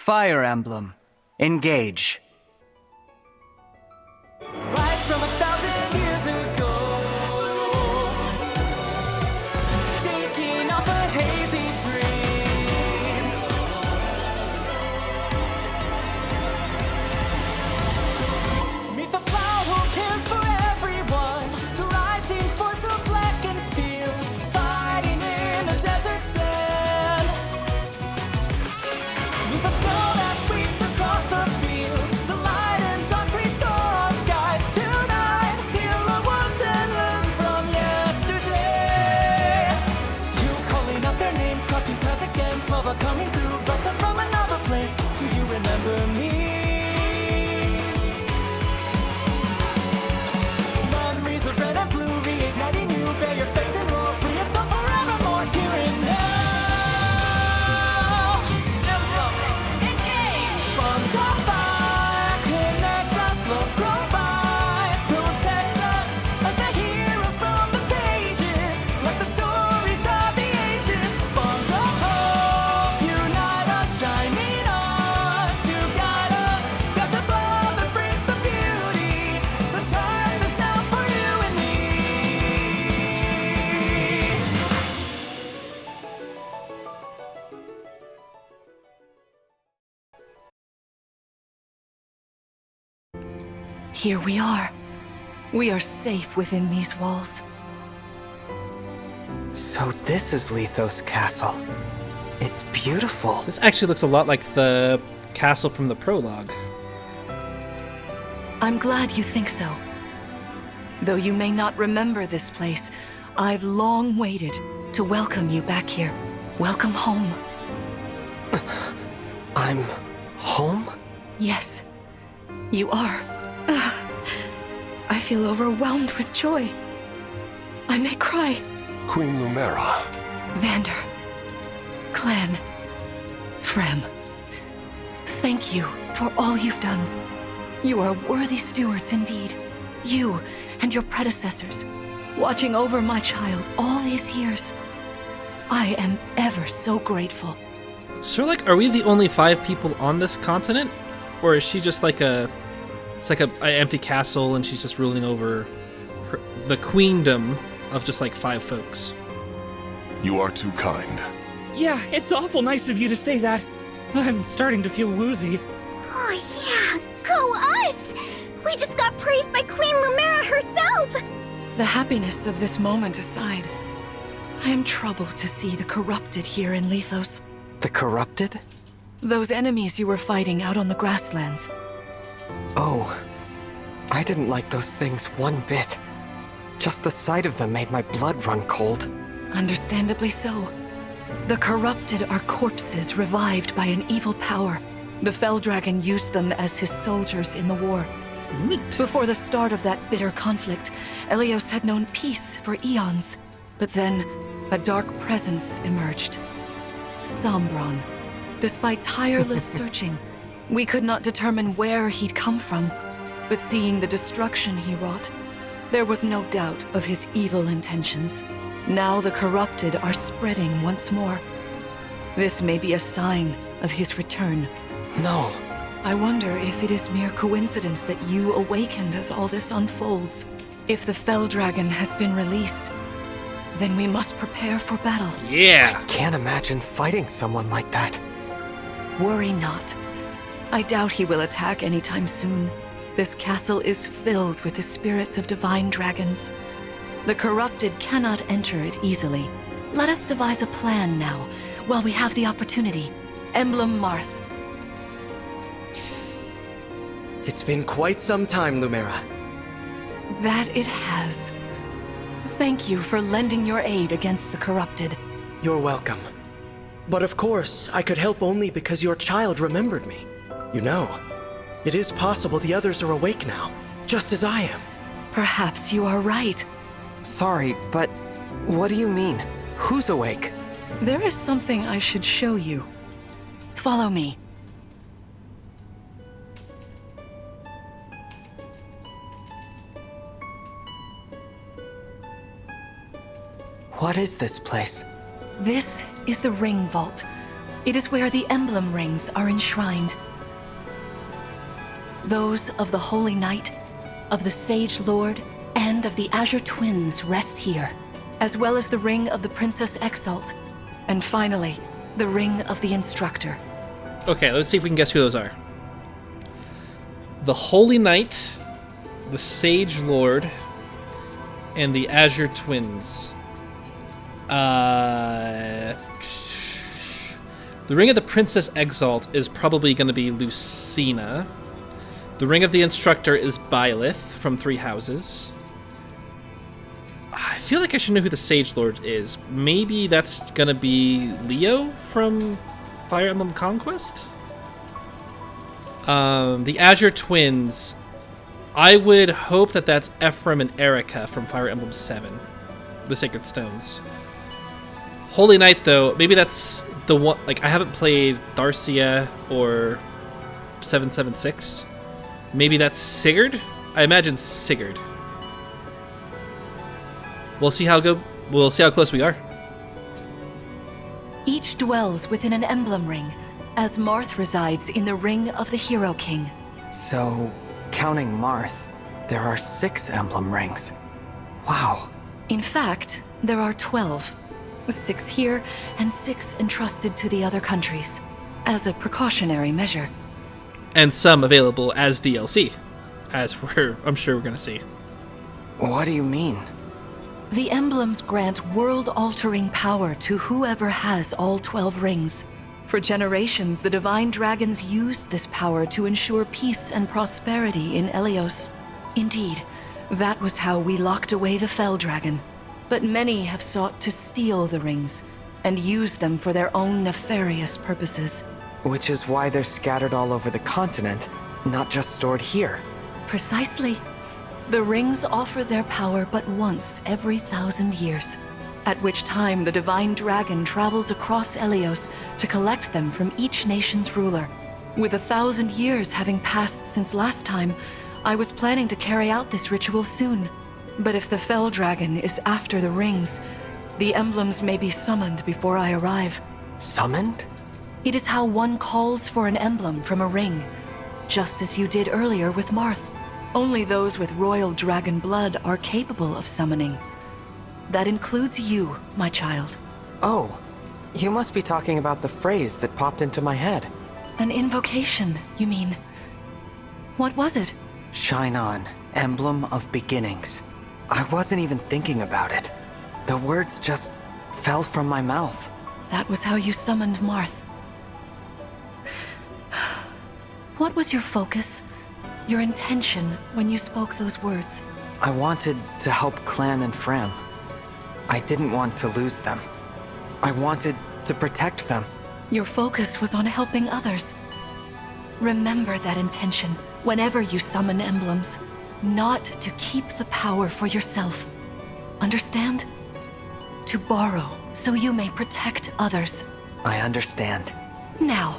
Fire Emblem Engage. Rise from 1,000 years ago, shaking off a hazy dream. Meet the flower who cares for everyone, the rising force of black and steel, fighting in the desert sand. Meet the snow that sweeps across the fields, the light and dark restore our skies tonight. Heal our wounds and learn from yesterday. You calling out their names, crossing paths against lava coming through, but us from another place. Do you remember me? Memories of red and blue, reigniting you. Bear your fate and roar, free us up forevermore, here and now. Bonds of fire connect us, love provides, protects us like the heroes from the pages, like the stories of the ages. Bonds of hope unite us, shining on to guide us. Skies above that brings the beauty. The time is now for you and me. Here we are. We are safe within these walls. So this is Lithos Castle. It's beautiful. This actually looks a lot like the castle from the prologue. I'm glad you think so. Though you may not remember this place, I've long waited to welcome you back here. Welcome home. I'm home? Yes, you are. I feel overwhelmed with joy. I may cry. Queen Lumera. Vander, Clan, Frem, thank you for all you've done. You are worthy stewards indeed. You and your predecessors, watching over my child all these years. I am ever so grateful. So, like, are we the only 5 people on this continent? Or is she just like it's like an empty castle and she's just ruling over the queendom of just like 5 folks? You are too kind. Yeah, it's awful nice of you to say that. I'm starting to feel woozy. Oh yeah, go us! We just got praised by Queen Lumera herself! The happiness of this moment aside, I am troubled to see the corrupted here in Lithos. The corrupted? Those enemies you were fighting out on the grasslands. Oh, I didn't like those things one bit. Just the sight of them made my blood run cold. Understandably so. The corrupted are corpses revived by an evil power. The Fell Dragon used them as his soldiers in the war. Before the start of that bitter conflict, Elios had known peace for eons. But then, a dark presence emerged. Sombron. Despite tireless searching, we could not determine where he'd come from. But seeing the destruction he wrought, there was no doubt of his evil intentions. Now the corrupted are spreading once more. This may be a sign of his return. No. I wonder if it is mere coincidence that you awakened as all this unfolds. If the Fell Dragon has been released, then we must prepare for battle. Yeah! Can't imagine fighting someone like that. Worry not. I doubt he will attack anytime soon. This castle is filled with the spirits of divine dragons. The corrupted cannot enter it easily. Let us devise a plan now, while we have the opportunity. Emblem Marth. It's been quite some time, Lumera. That it has. Thank you for lending your aid against the corrupted. You're welcome. But of course, I could help only because your child remembered me. You know, it is possible the others are awake now, just as I am. Perhaps you are right. Sorry, but what do you mean? Who's awake? There is something I should show you. Follow me. What is this place? This is the Ring Vault. It is where the emblem rings are enshrined. Those of the Holy Knight, of the Sage Lord, and of the Azure Twins rest here, as well as the ring of the Princess Exalt, and finally, the ring of the Instructor. Okay, let's see if we can guess who those are. The Holy Knight, the Sage Lord, and the Azure Twins. The ring of the Princess Exalt is probably going to be Lucina. The ring of the Instructor is Byleth from Three Houses. I feel like I should know who the Sage Lord is. Maybe that's going to be Leo from Fire Emblem Conquest? The Azure Twins, I would hope that that's Ephraim and Erica from Fire Emblem 7, the Sacred Stones. Holy Knight, though, maybe that's the one. Like, I haven't played Tharcia or 776. Maybe that's Sigurd? I imagine Sigurd. We'll see how close we are. Each dwells within an emblem ring, as Marth resides in the Ring of the Hero King. So, counting Marth, there are 6 emblem rings. Wow. In fact, there are 12. 6 here, and 6 entrusted to the other countries, as a precautionary measure. And some available as DLC, as I'm sure we're going to see. What do you mean? The emblems grant world-altering power to whoever has all 12 rings. For generations, the Divine Dragons used this power to ensure peace and prosperity in Elios. Indeed, that was how we locked away the Fell Dragon. But many have sought to steal the rings and use them for their own nefarious purposes. Which is why they're scattered all over the continent, not just stored here. Precisely. The rings offer their power but once every 1,000 years, at which time the Divine Dragon travels across Elios to collect them from each nation's ruler. With 1,000 years having passed since last time, I was planning to carry out this ritual soon. But if the Fell Dragon is after the rings, the emblems may be summoned before I arrive. Summoned? It is how one calls for an emblem from a ring, just as you did earlier with Marth. Only those with royal dragon blood are capable of summoning. That includes you, my child. Oh, you must be talking about the phrase that popped into my head. An invocation, you mean? What was it? Shine on, emblem of beginnings. I wasn't even thinking about it. The words just fell from my mouth. That was how you summoned Marth. What was your focus, your intention when you spoke those words? I wanted to help Clan and Fram. I didn't want to lose them. I wanted to protect them. Your focus was on helping others. Remember that intention whenever you summon emblems. Not to keep the power for yourself. Understand? To borrow so you may protect others. I understand. Now,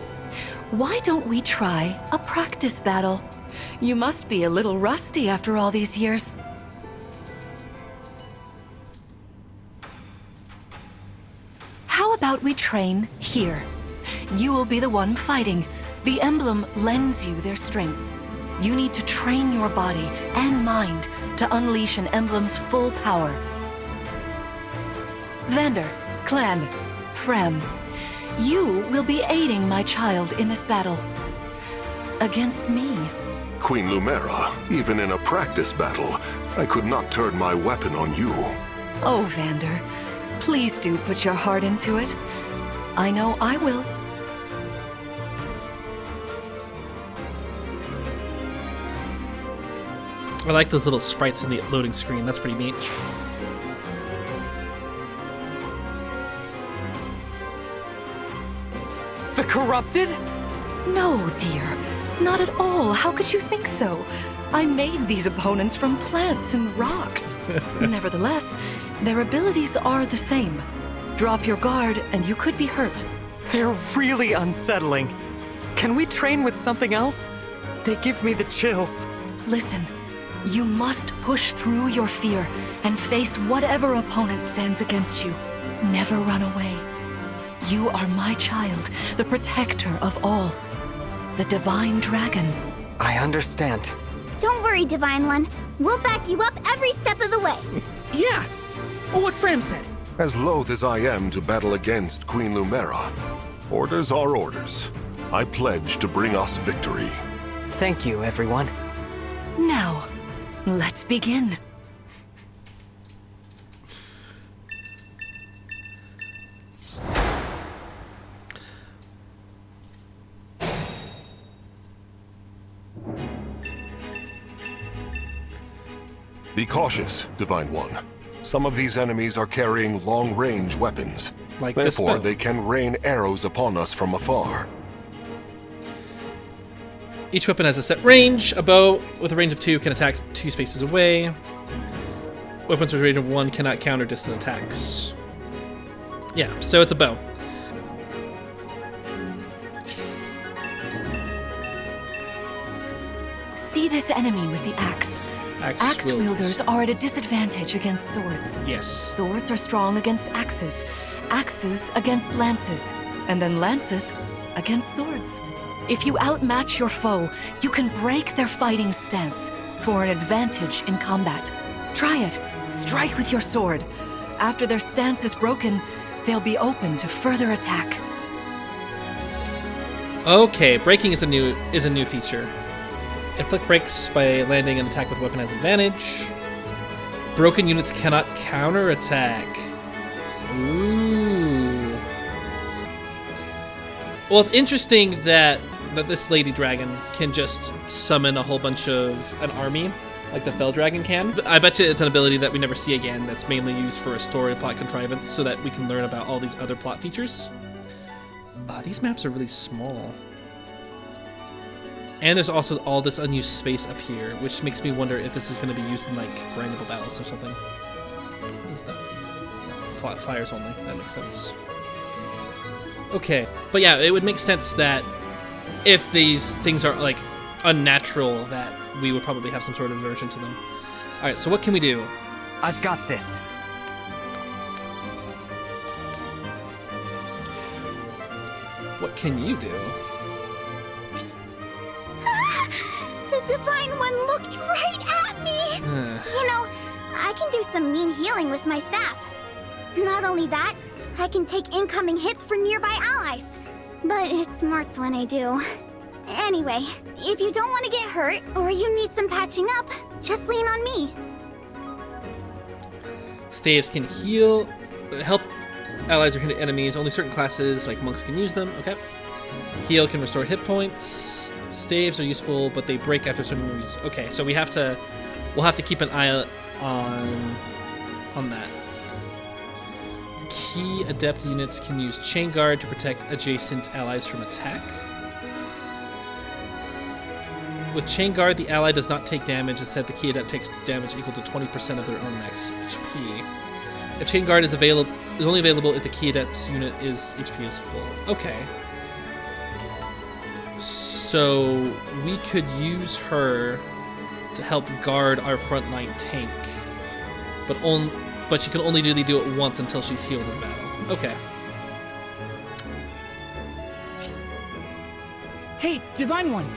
why don't we try a practice battle? You must be a little rusty after all these years. How about we train here? You will be the one fighting. The emblem lends you their strength. You need to train your body and mind to unleash an emblem's full power. Vander, Clan, Frem, you will be aiding my child in this battle. Against me. Queen Lumera, even in a practice battle, I could not turn my weapon on you. Oh, Vander, please do put your heart into it. I know I will. I like those little sprites in the loading screen. That's pretty neat. The corrupted? No, dear. Not at all. How could you think so? I made these opponents from plants and rocks. Nevertheless, their abilities are the same. Drop your guard and you could be hurt. They're really unsettling. Can we train with something else? They give me the chills. Listen, you must push through your fear and face whatever opponent stands against you. Never run away. You are my child, the protector of all. The divine dragon. I understand. Don't worry, Divine One. We'll back you up every step of the way. Yeah! What Fram said. As loath as I am to battle against Queen Lumera, orders are orders. I pledge to bring us victory. Thank you, everyone. Now, let's begin. Be cautious, Divine One. Some of these enemies are carrying long-range weapons. Like this Therefore, bow. they can rain arrows upon us from afar. Each weapon has a set range. A bow with a range of 2 can attack 2 spaces away. Weapons with a range of 1 cannot counter distant attacks. Yeah, so it's a bow. See this enemy with the axe. Axe wielders are at a disadvantage against swords. Yes. Swords are strong against axes, axes against lances, and then lances against swords. If you outmatch your foe, you can break their fighting stance for an advantage in combat. Try it. Strike with your sword. After their stance is broken, they'll be open to further attack. Okay, breaking is a new feature. Inflict breaks by landing an attack with weapon has advantage. Broken units cannot counterattack. Ooh. Well, it's interesting that this lady dragon can just summon a whole bunch of an army, like the Fell Dragon can. I bet you it's an ability that we never see again that's mainly used for a story plot contrivance so that we can learn about all these other plot features. These maps are really small. And there's also all this unused space up here, which makes me wonder if this is going to be used in, like, grindable battles or something. What is that? Fires only. That makes sense. Okay. But yeah, it would make sense that if these things are, like, unnatural, that we would probably have some sort of aversion to them. Alright, so what can we do? I've got this. What can you do? The Divine One looked right at me! You know, I can do some mean healing with my staff. Not only that, I can take incoming hits for nearby allies. But it smarts when I do. Anyway, if you don't want to get hurt, or you need some patching up, just lean on me. Staves can heal, help allies or hit enemies. Only certain classes, like monks, can use them. Okay. Heal can restore hit points. Staves are useful, but they break after certain moves. Okay, so we'll have to keep an eye on that. Key adept units can use chain guard to protect adjacent allies from attack. With chain guard, the ally does not take damage. Instead, the key adept takes damage equal to 20% of their own max HP. If chain guard is only available if the key adept's unit HP is full. Okay. So we could use her to help guard our frontline tank, but she can only really do it once until she's healed in battle. Okay. Hey, Divine One.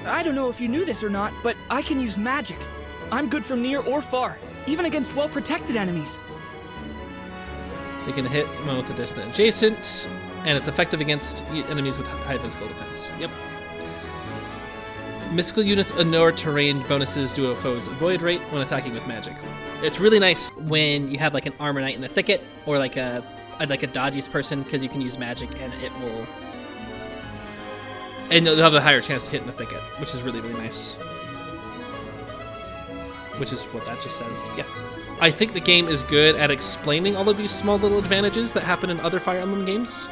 I don't know if you knew this or not, but I can use magic. I'm good from near or far, even against well-protected enemies. You can hit one with a distant adjacent, and it's effective against enemies with high physical defense. Yep. Mystical units ignore terrain bonuses due to a foe's avoid rate when attacking with magic. It's really nice when you have like an armor knight in the thicket, or like a dodgiest person, because you can use magic and it will, and they'll have a higher chance to hit in the thicket, which is really, really nice. Which is what that just says. Yeah. I think the game is good at explaining all of these small little advantages that happen in other Fire Emblem games.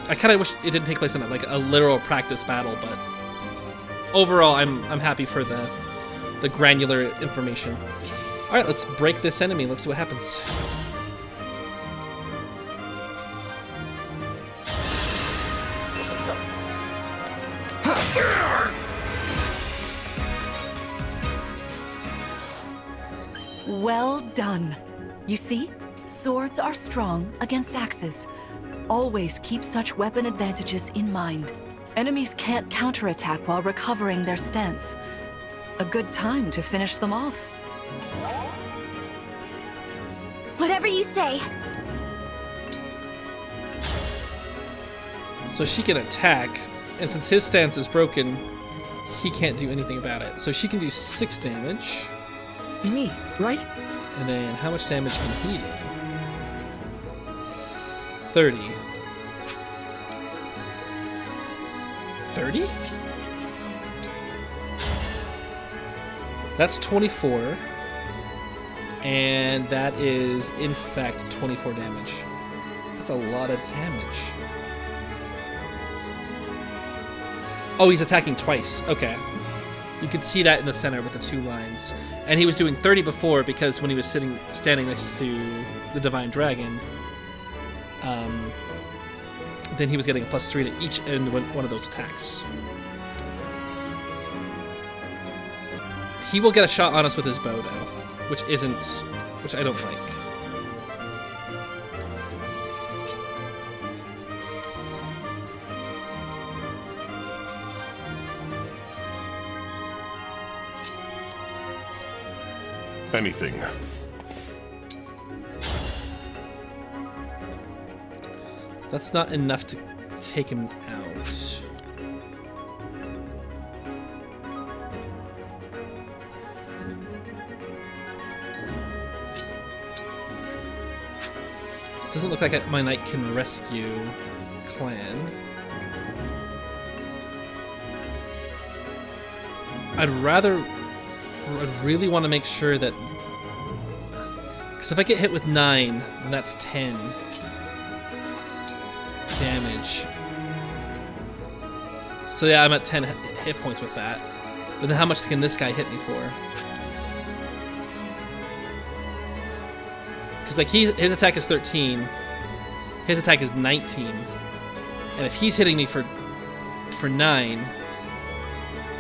I kind of wish it didn't take place in like a literal practice battle, but overall, I'm happy for the granular information. All right, let's break this enemy. Let's see what happens. Well done. You see? Swords are strong against axes. Always keep such weapon advantages in mind. Enemies can't counterattack while recovering their stance. A good time to finish them off. Whatever you say. So she can attack, and since his stance is broken, he can't do anything about it. So she can do 6 damage. Me, right? And then how much damage can he do? 30. 30? That's 24. And that is, in fact, 24 damage. That's a lot of damage. Oh, he's attacking twice. Okay. You can see that in the center with the 2 lines. And he was doing 30 before because when he was standing next to the Divine Dragon, then he was getting a +3 to each end one of those attacks. He will get a shot on us with his bow, though, which I don't like. Anything. That's not enough to take him out. Doesn't look like my knight can rescue Clan. I'd really want to make sure that... Because if I get hit with 9, then that's 10 damage. So yeah, I'm at 10 hit points with that. But then how much can this guy hit me for? Because like his attack is 13, his attack is 19, and if he's hitting me for 9,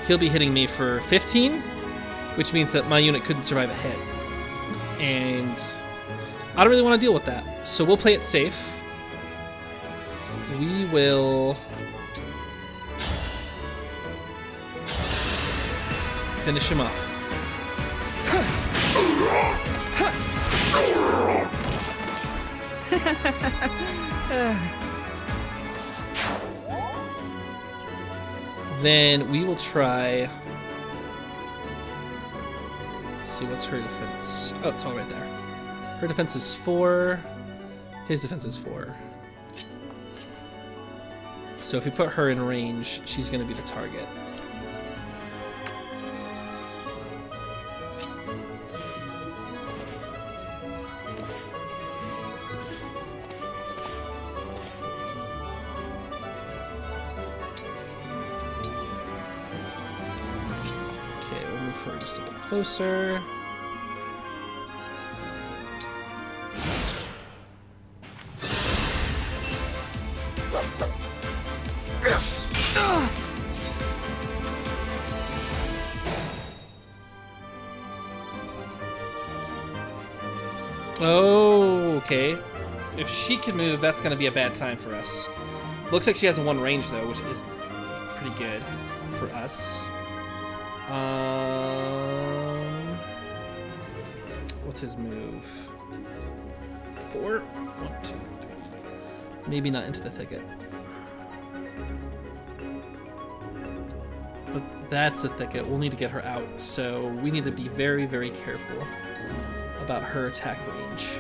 he'll be hitting me for 15, which means that my unit couldn't survive a hit. And I don't really want to deal with that, so we'll play it safe. We will finish him off. Then we will try. Let's see, what's her defense? Oh, it's all right there. Her defense is 4. His defense is 4. So if we put her in range, she's going to be the target. Okay, we'll move her just a bit closer. Oh, okay. If she can move, that's going to be a bad time for us. Looks like she has a 1 range, though, which is pretty good for us. What's his move? 4? 1, 2, 3. Maybe not into the thicket. But that's the thicket. We'll need to get her out, so we need to be very, very careful about her attack range.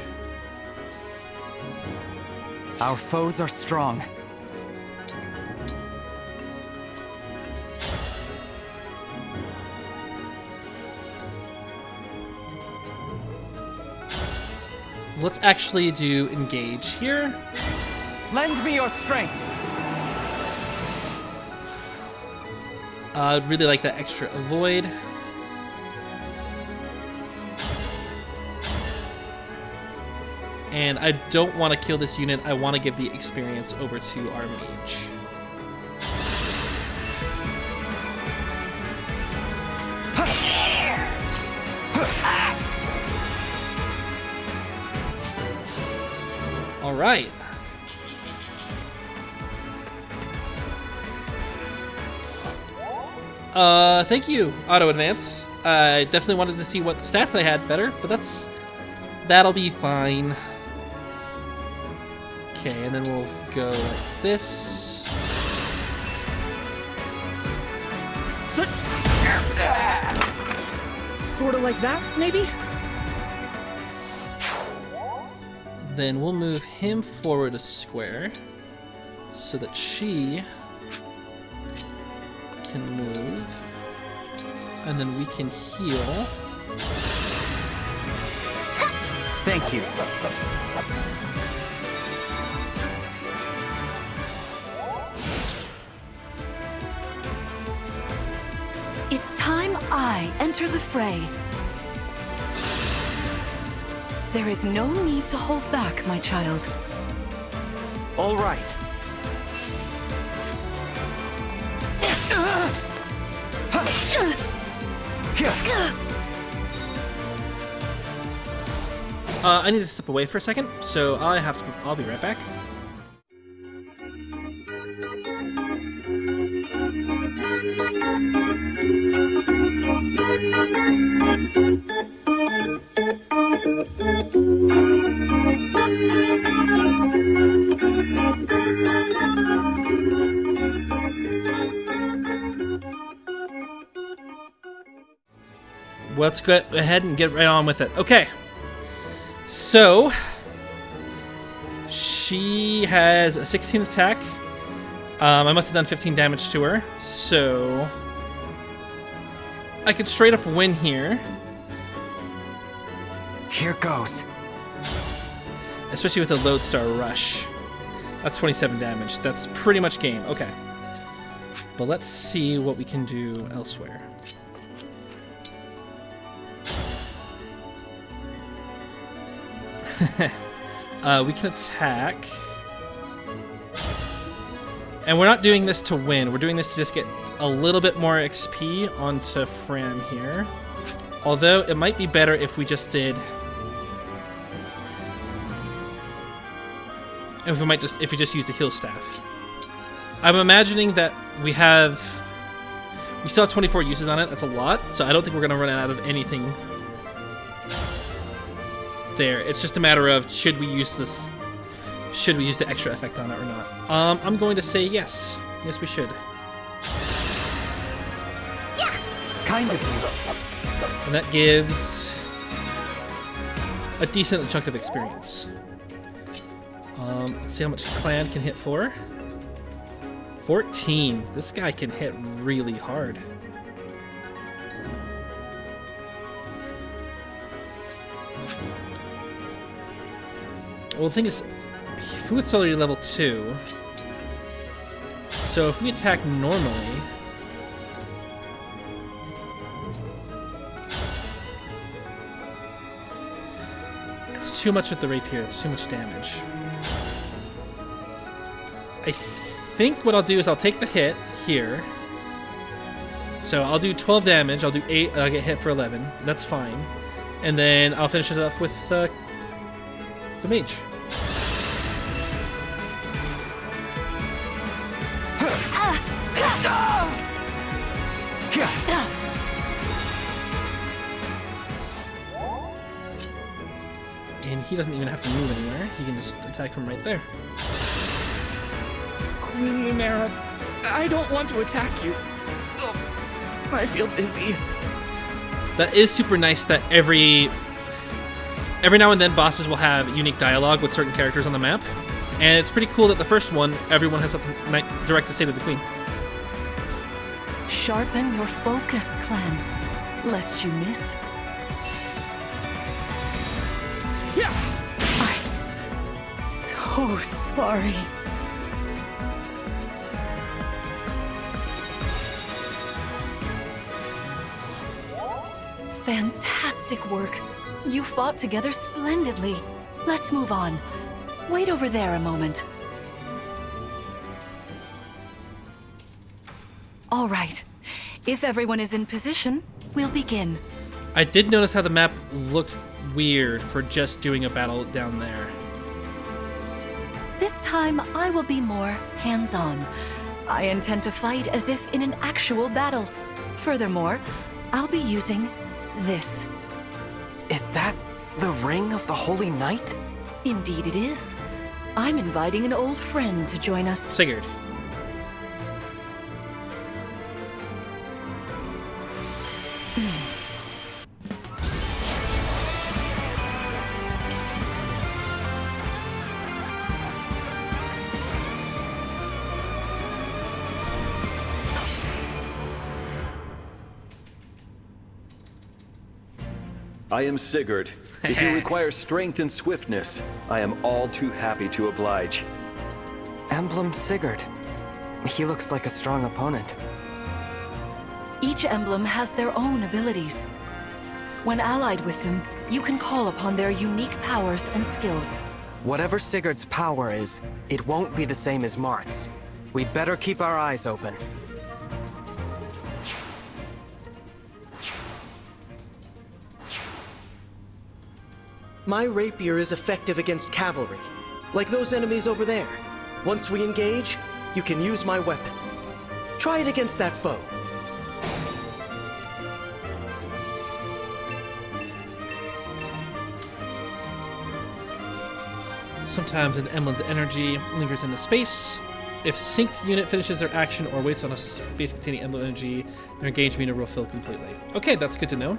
Our foes are strong. Let's actually do engage here. Lend me your strength. I'd really like that extra avoid. And I don't want to kill this unit. I want to give the experience over to our mage. right. Thank you, Auto Advance. I definitely wanted to see what stats I had better, but that'll be fine. Okay, and then we'll go like this. Sort of like that, maybe? Then we'll move him forward a square so that she can move. And then we can heal. Thank you. It's time I enter the fray. There is no need to hold back, my child. All right. I need to step away for a second, so I'll be right back. Let's go ahead and get right on with it. Okay. So, she has a 16 attack. I must have done 15 damage to her. So, I could straight up win here. Here goes. Especially with a Lodestar Rush. That's 27 damage. That's pretty much game. Okay. But let's see what we can do elsewhere. We can attack. And we're not doing this to win. We're doing this to just get a little bit more XP onto Fran here. Although it might be better if we just did... If we just use the heal staff. I'm imagining that we still have 24 uses on it. That's a lot. So I don't think we're going to run out of anything there. It's just a matter of should we use the extra effect on it or not. I'm going to say yes. Yes, we should. Yeah. Kind of you. And that gives a decent chunk of experience. Let's see how much Clan can hit for. 14. This guy can hit really hard. Well, the thing is, Futh's already level 2. So if we attack normally... It's too much with the rapier. It's too much damage. I think what I'll do is I'll take the hit here. So I'll do 12 damage. I'll do 8. I'll get hit for 11. That's fine. And then I'll finish it off with the mage. And he doesn't even have to move anywhere. He can just attack from right there. Queen Lumera, I don't want to attack you. Ugh, I feel dizzy. That is super nice that every now and then bosses will have unique dialogue with certain characters on the map. And it's pretty cool that the first one, everyone has something direct to say to the queen. Sharpen your focus, Clan, lest you miss. Yeah. I'm so sorry. Fantastic work. You fought together splendidly. Let's move on. Wait over there a moment. All right. If everyone is in position, we'll begin. I did notice how the map looked weird for just doing a battle down there. This time, I will be more hands-on. I intend to fight as if in an actual battle. Furthermore, I'll be using this. Is that the Ring of the Holy Knight? Indeed it is. I'm inviting an old friend to join us. Sigurd. I am Sigurd. If you require strength and swiftness, I am all too happy to oblige. Emblem Sigurd. He looks like a strong opponent. Each emblem has their own abilities. When allied with them, you can call upon their unique powers and skills. Whatever Sigurd's power is, it won't be the same as Marth's. We'd better keep our eyes open. My rapier is effective against cavalry, like those enemies over there. Once we engage, you can use my weapon. Try it against that foe. Sometimes an emblem's energy lingers into space. If synced unit finishes their action or waits on a space containing emblem energy, their engaged meter will fill completely. Okay, that's good to know.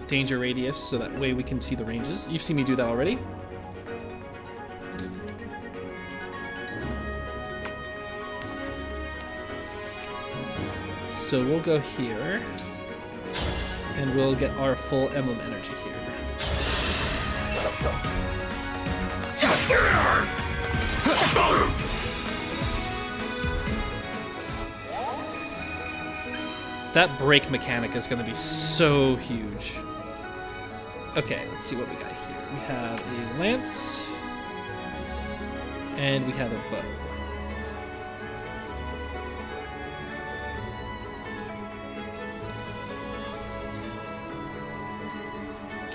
Danger radius, so that way we can see the ranges. You've seen me do that already. So we'll go here, and we'll get our full emblem energy here. That break mechanic is going to be so huge. Okay, let's see what we got here. We have a lance, and we have a bow.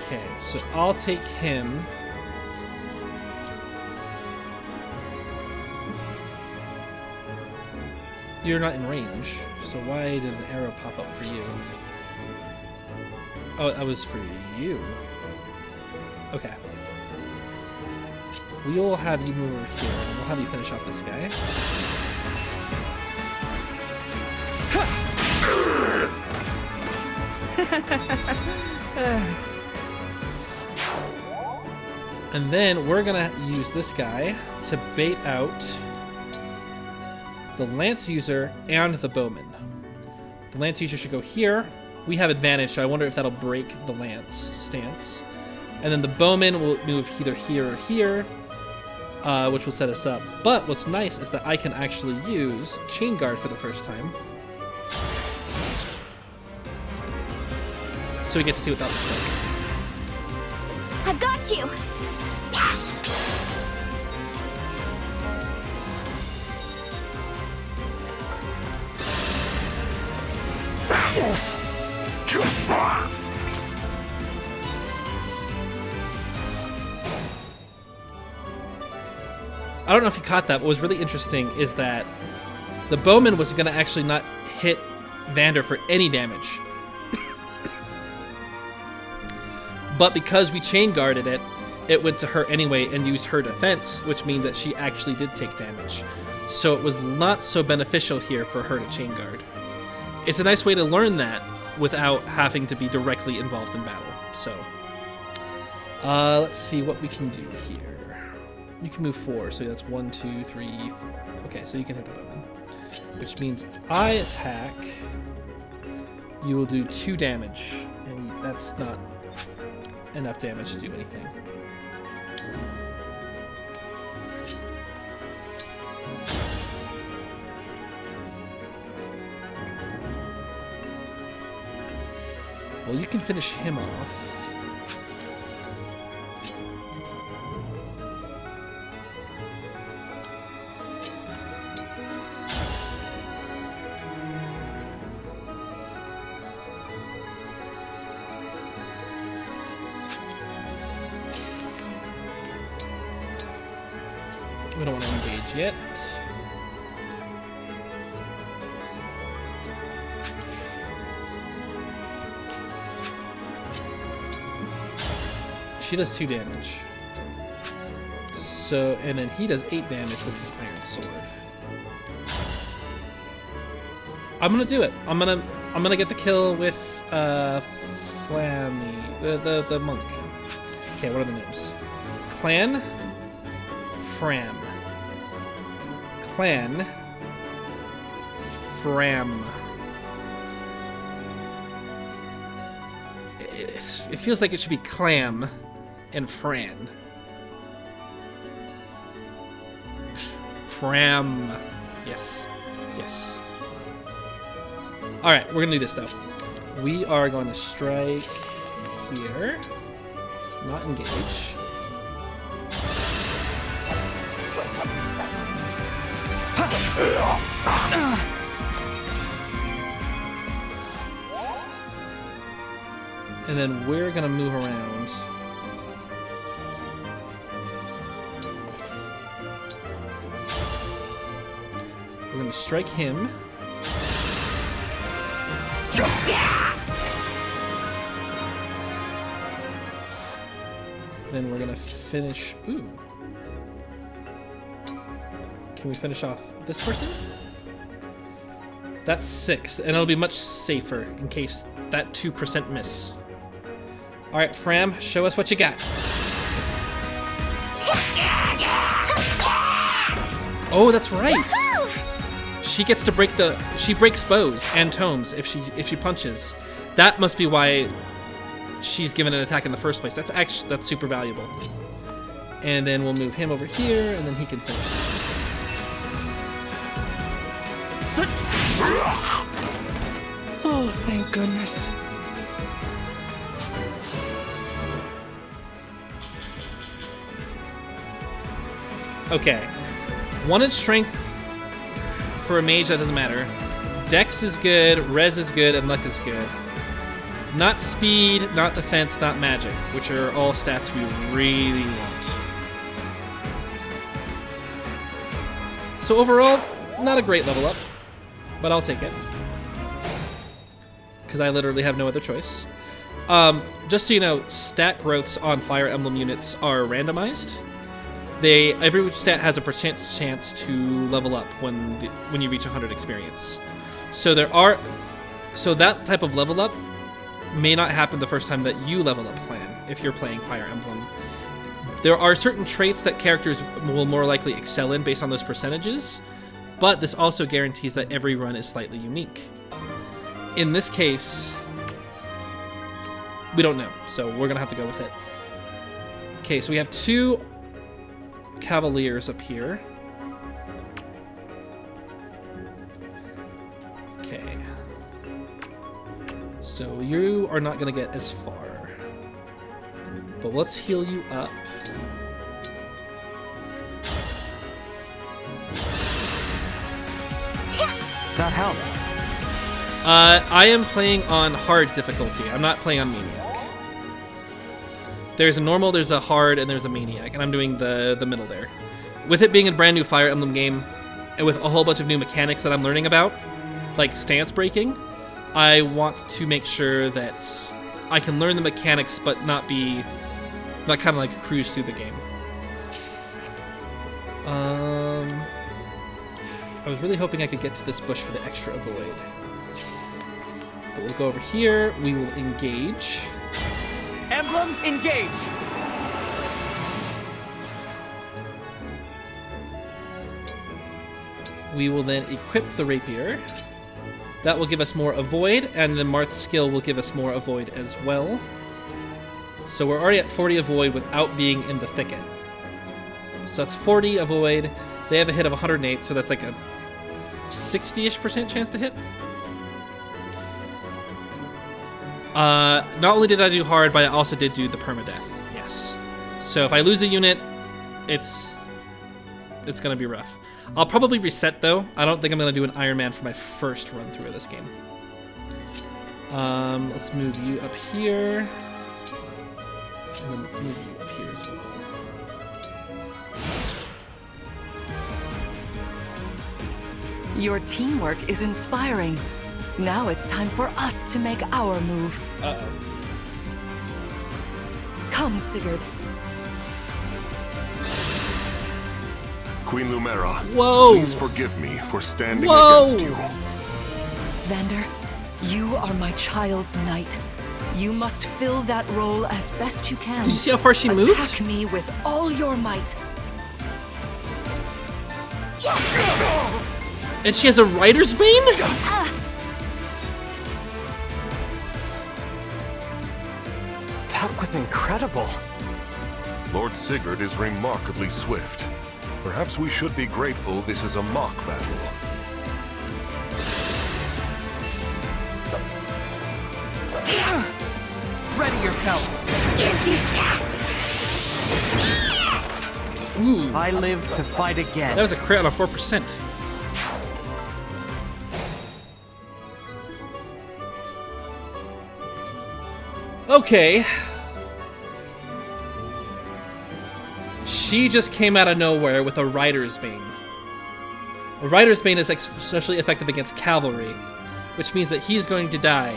Okay, so I'll take him. You're not in range, so why did an arrow pop up for you? Oh, that was for you. Okay. We'll have you move over here, and we'll have you finish off this guy. And then we're gonna use this guy to bait out the lance user and the bowman. The lance user should go here. We have advantage, so I wonder if that'll break the lance stance. And then the bowman will move either here or here, which will set us up. But what's nice is that I can actually use chain guard for the first time. So we get to see what that looks like. I've got you! I don't know if you caught that. What was really interesting is that the bowman was going to actually not hit Vander for any damage. But because we chain guarded it, it went to her anyway and used her defense, which means that she actually did take damage. So it was not so beneficial here for her to chain guard. It's a nice way to learn that without having to be directly involved in battle. So, let's see what we can do here. You can move 4, so that's 1, 2, 3, 4. Okay, so you can hit the bowman. Which means if I attack, you will do 2 damage, and that's not enough damage to do anything. Well, you can finish him off. We don't want to engage yet. She does 2 damage. So, and then he does 8 damage with his iron sword. I'm gonna do it. I'm gonna get the kill with Flammy, the monk. Okay, what are the names? Clan, Fram. Clan, Fram. It feels like it should be Clam and Fran. Fram. Yes. Yes. Alright, we're gonna do this though. We are going to strike here. Not engage. And then we're gonna move around. We're gonna strike him. Then we're gonna finish. Ooh. Can we finish off this person? That's 6, and it'll be much safer in case that 2% miss. Alright, Fram, show us what you got. Oh, that's right! She gets to break she breaks bows and tomes if she punches. That must be why she's given an attack in the first place. That's super valuable. And then we'll move him over here, and then he can finish. Oh, thank goodness. Okay. 1 is strength for a mage, that doesn't matter. Dex is good, res is good, and luck is good. Not speed, not defense, not magic, which are all stats we really want. So overall, not a great level up, but I'll take it. Because I literally have no other choice. Just so you know, stat growths on Fire Emblem units are randomized. Every stat has a percent chance to level up when you reach 100 experience. So that type of level up may not happen the first time that you level up Clan if you're playing Fire Emblem. There are certain traits that characters will more likely excel in based on those percentages, but this also guarantees that every run is slightly unique. In this case, we don't know, so we're gonna have to go with it. Okay, so we have 2 Cavaliers up here. Okay. So you are not gonna get as far. But let's heal you up. That helps. I am playing on hard difficulty. I'm not playing on Maniac. There's a normal, there's a hard, and there's a Maniac, and I'm doing the middle there. With it being a brand new Fire Emblem game, and with a whole bunch of new mechanics that I'm learning about, like stance breaking, I want to make sure that I can learn the mechanics, but not kind of like cruise through the game. I was really hoping I could get to this bush for the extra avoid. But we'll go over here, we will engage. Emblem, engage! We will then equip the rapier. That will give us more avoid, and then Marth's skill will give us more avoid as well. So we're already at 40 avoid without being in the thicket. So that's 40 avoid. They have a hit of 108, so that's like a 60-ish% chance to hit. Not only did I do hard, but I also did do the permadeath. Yes. So if I lose a unit, it's gonna be rough. I'll probably reset though. I don't think I'm gonna do an Iron Man for my first run through of this game. Let's move you up here, and then let's move you up here as well. Your teamwork is inspiring. Now it's time for us to make our move. Uh-oh. Come, Sigurd. Queen Lumera, Whoa. please forgive me for standing Whoa. against you. Vander, you are my child's knight. You must fill that role as best you can. Did you see how far she moved? Attack me with all your might. And she has a Rider's Bane? That was incredible. Lord Sigurd is remarkably swift. Perhaps we should be grateful this is a mock battle. Ready yourself. Ooh. I live to fight again. That was a crit on a 4%. Okay. She just came out of nowhere with a Rider's Bane. A Rider's Bane is especially effective against cavalry, which means that he's going to die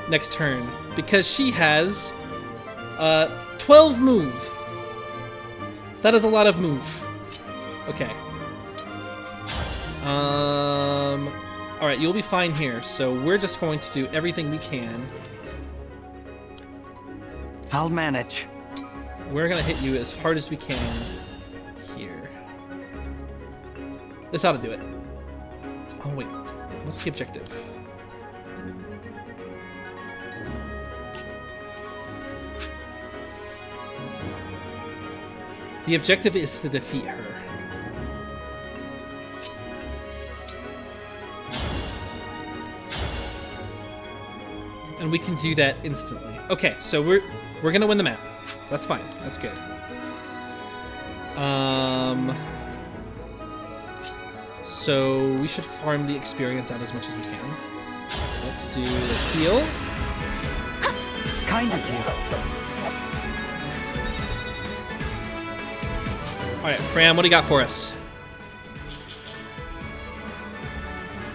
next turn because she has 12 move. That is a lot of move. Okay. Alright, you'll be fine here, so we're just going to do everything we can. I'll manage. We're gonna hit you as hard as we can here. This ought to do it. Oh wait, what's the objective? The objective is to defeat her. And we can do that instantly. Okay, so we're gonna win the map. That's fine. That's good. So we should farm the experience out as much as we can. Let's do the heal. Kind of you. Alright, Fram, what do you got for us?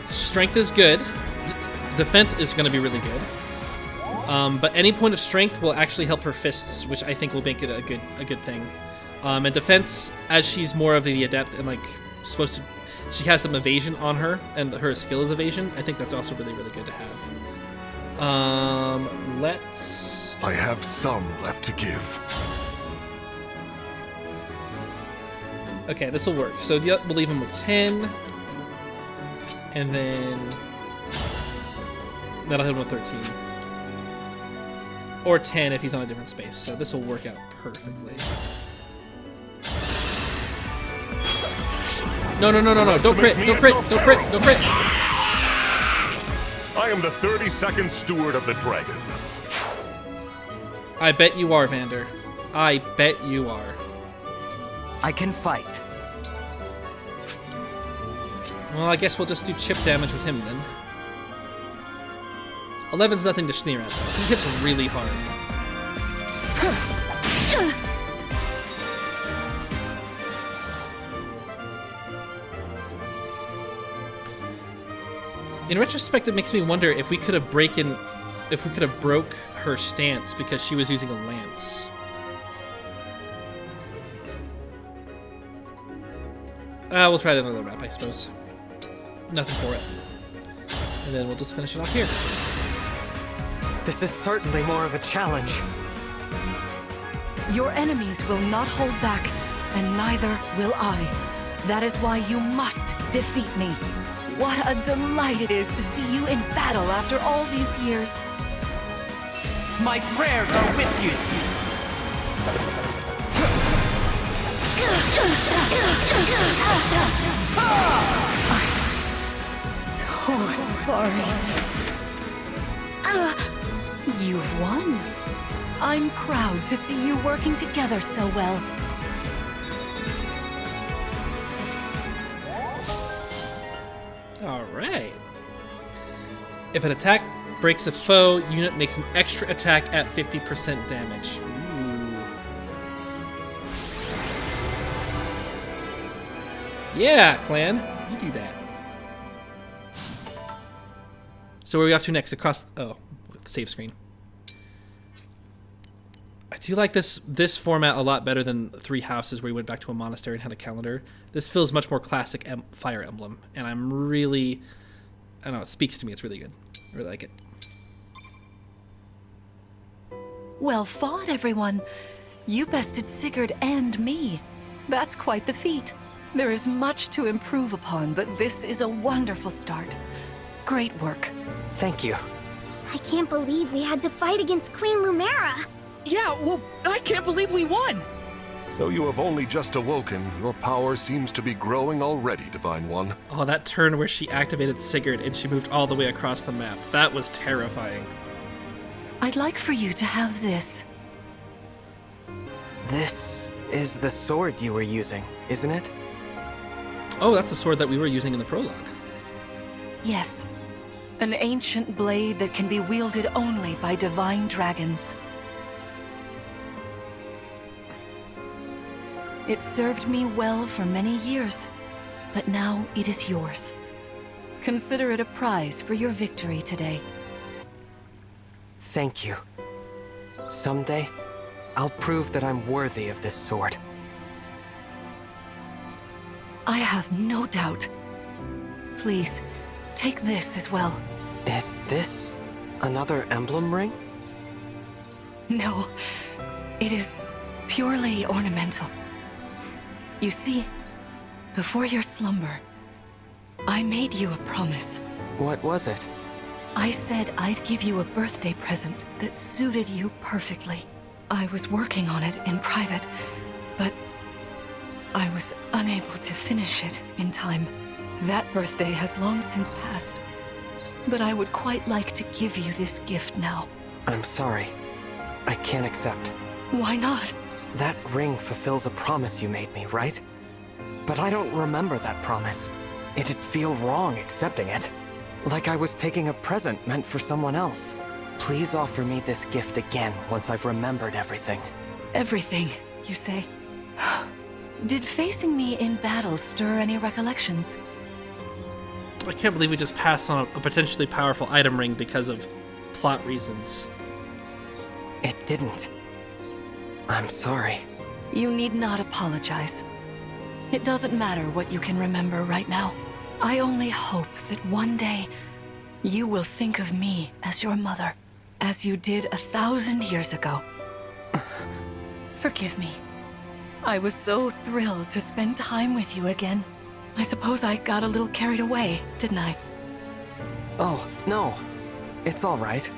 Strength is good. Defense is going to be really good. But any point of strength will actually help her fists, which I think will make it a good thing. And defense, as she's more of the adept and like supposed to, she has some evasion on her, and her skill is evasion. I think that's also really good to have. Let's. I have some left to give. Okay, this will work. So we'll leave him with 10, and then that'll hit him with 13. Or 10 if he's on a different space. So this will work out perfectly. No. Don't crit. Don't crit. I am the 32nd Steward of the Dragon. I bet you are, Vander. I bet you are. I can fight. Well, I guess we'll just do chip damage with him then. 11's nothing to sneer at, though. He hits really hard. In retrospect, it makes me wonder if we could have broke her stance because she was using a lance. We'll try another map, I suppose. Nothing for it. And then we'll just finish it off here. This is certainly more of a challenge. Your enemies will not hold back, and neither will I. That is why you must defeat me. What a delight it is to see you in battle after all these years. My prayers are with you. So sorry. You've won. I'm proud to see you working together so well. Alright. If an attack breaks a foe, unit makes an extra attack at 50% damage. Ooh. Yeah, clan. You do that. So where are we off to next? Across... Oh, save screen. I do like this format a lot better than Three Houses, where we went back to a monastery and had a calendar. This feels much more classic Fire Emblem, and I'm really... I don't know, it speaks to me. It's really good. I really like it. Well fought, everyone. You bested Sigurd and me. That's quite the feat. There is much to improve upon, but this is a wonderful start. Great work. Thank you. I can't believe we had to fight against Queen Lumera. Yeah, well, I can't believe we won! Though you have only just awoken, your power seems to be growing already, Divine One. Oh, that turn where she activated Sigurd and she moved all the way across the map. That was terrifying. I'd like for you to have this. This is the sword you were using, isn't it? Oh, that's the sword that we were using in the prologue. Yes. An ancient blade that can be wielded only by divine dragons. It served me well for many years, but now it is yours. Consider it a prize for your victory today. Thank you. Someday, I'll prove that I'm worthy of this sword. I have no doubt. Please, take this as well. Is this another emblem ring? No, it is purely ornamental. You see, before your slumber, I made you a promise. What was it? I said I'd give you a birthday present that suited you perfectly. I was working on it in private, but I was unable to finish it in time. That birthday has long since passed, but I would quite like to give you this gift now. I'm sorry. I can't accept. Why not? That ring fulfills a promise you made me, right? But I don't remember that promise. It'd feel wrong accepting it. Like I was taking a present meant for someone else. Please offer me this gift again once I've remembered everything. Everything, you say? Did facing me in battle stir any recollections? I can't believe we just passed on a potentially powerful item ring because of plot reasons. It didn't. I'm sorry. You need not apologize. It doesn't matter what you can remember right now. I only hope that one day you will think of me as your mother, as you did 1,000 years ago. Forgive me. I was so thrilled to spend time with you again. I suppose I got a little carried away, didn't I? Oh, no. It's all right.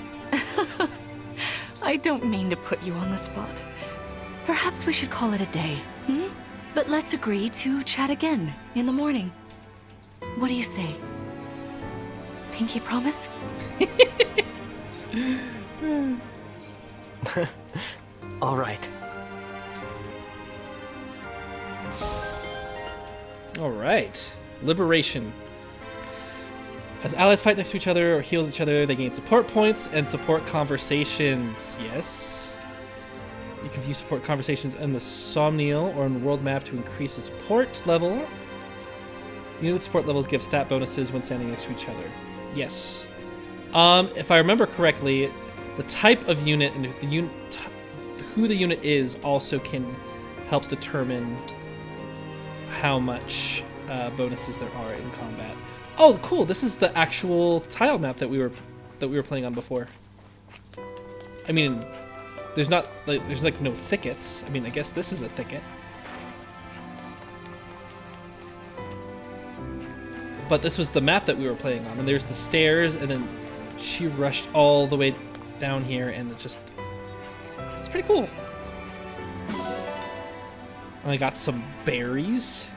I don't mean to put you on the spot. Perhaps we should call it a day, hmm? But let's agree to chat again in the morning. What do you say? Pinky promise? All right. All right. Liberation. As allies fight next to each other or heal each other, they gain support points and support conversations. Yes. You can view support conversations in the Somniel or on the world map to increase the support level. Unit support levels give stat bonuses when standing next to each other. Yes. If I remember correctly, the type of unit and who the unit is also can help determine how much bonuses there are in combat. Oh, cool! This is the actual tile map that we were playing on before. I mean, there's no thickets. I mean, I guess this is a thicket. But this was the map that we were playing on, and there's the stairs, and then she rushed all the way down here, and it's pretty cool. And I got some berries.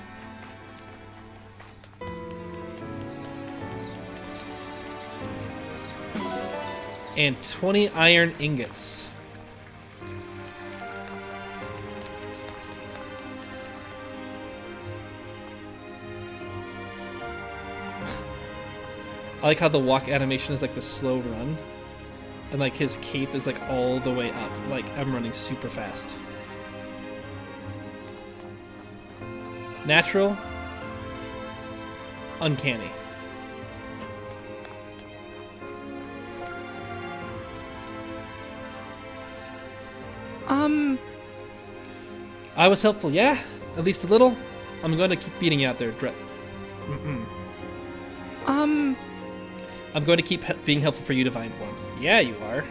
And 20 iron ingots. I like how the walk animation is like the slow run. And like his cape is like all the way up. Like I'm running super fast. Natural. Uncanny. I was helpful, yeah? At least a little? I'm going to keep beating you out there, I'm going to keep being helpful for you, Divine One. Yeah, you are.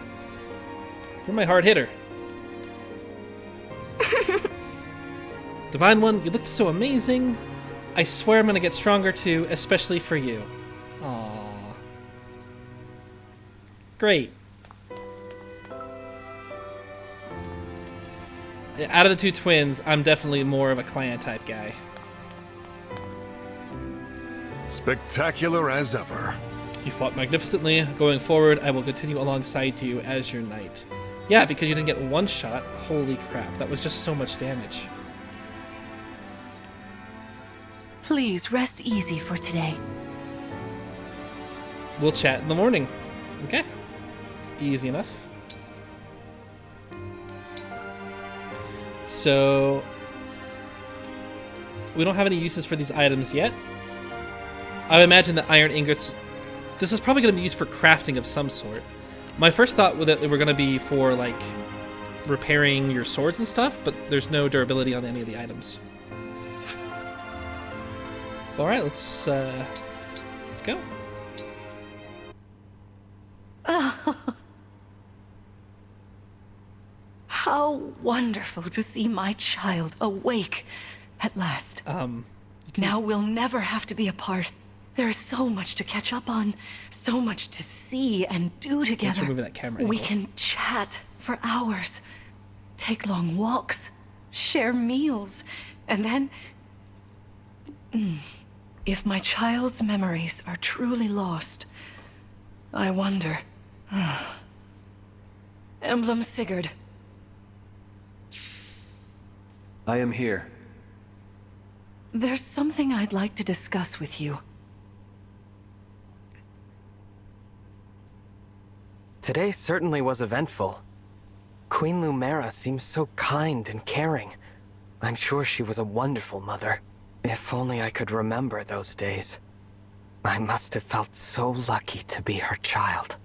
You're my hard hitter. Divine One, you looked so amazing. I swear I'm going to get stronger too, especially for you. Aww. Great. Out of the two twins, I'm definitely more of a clan type guy. Spectacular as ever. You fought magnificently. Going forward, I will continue alongside you as your knight. Yeah, because you didn't get one shot. Holy crap, that was just so much damage. Please rest easy for today. We'll chat in the morning. Okay. Easy enough. So, we don't have any uses for these items yet. I would imagine that iron ingots, this is probably going to be used for crafting of some sort. My first thought was that they were going to be for, like, repairing your swords and stuff, but there's no durability on any of the items. Alright, let's go. How wonderful to see my child awake at last. Now we'll never have to be apart. There is so much to catch up on, so much to see and do together. Remove that camera We angle. can chat for hours, take long walks, share meals, and then... If my child's memories are truly lost, I wonder... Emblem Sigurd. I am here. There's something I'd like to discuss with you. Today certainly was eventful. Queen Lumera seems so kind and caring. I'm sure she was a wonderful mother. If only I could remember those days. I must have felt so lucky to be her child.